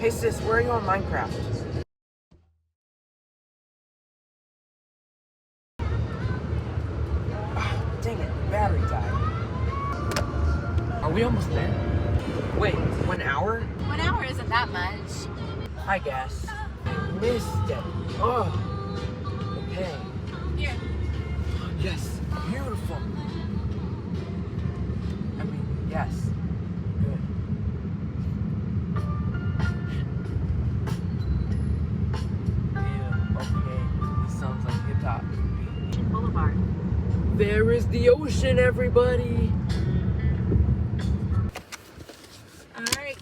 Hey sis, where are you on Minecraft? Ah, dang it, battery died. Are we almost there? Wait, 1 hour? 1 hour isn't that much. I guess. I missed it. Oh, okay. Here. Yes, beautiful. I mean, yes. Good. Yeah, okay. This sounds like hip hop. Boulevard. There is the ocean, everybody. All right.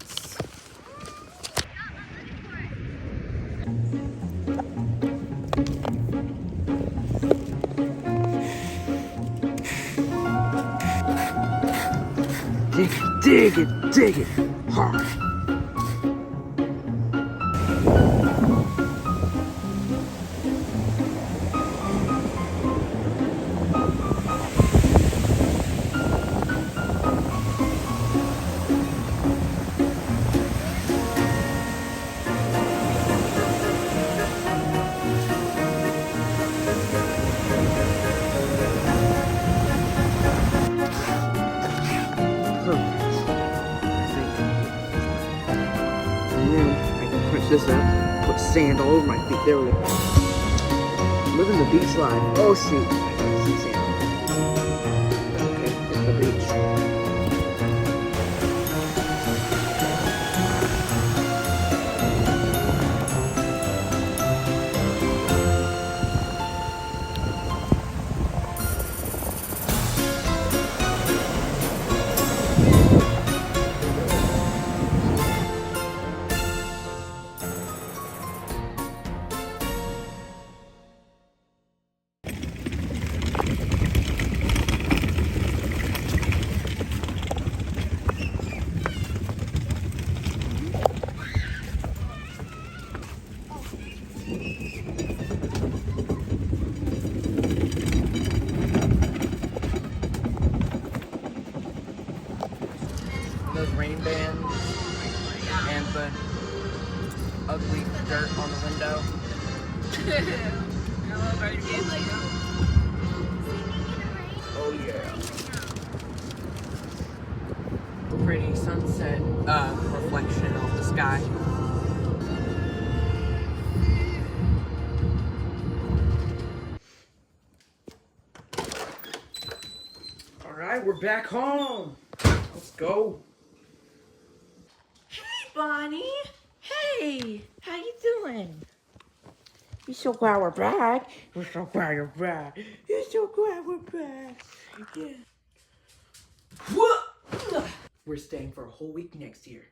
Dig it hard. This up, put sand all over my feet. There we go. Living the beach life. Oh shoot, I got some sand. Okay, it's the beach. Those rain bands and the ugly dirt on the window. Oh yeah. Pretty sunset reflection of the sky. Alright, we're back home. Let's go. Hey, Bonnie. Hey, how you doing? You so glad we're back. We're so glad you're back. You're so glad we're back. Yeah. What? We're staying for a whole week next year.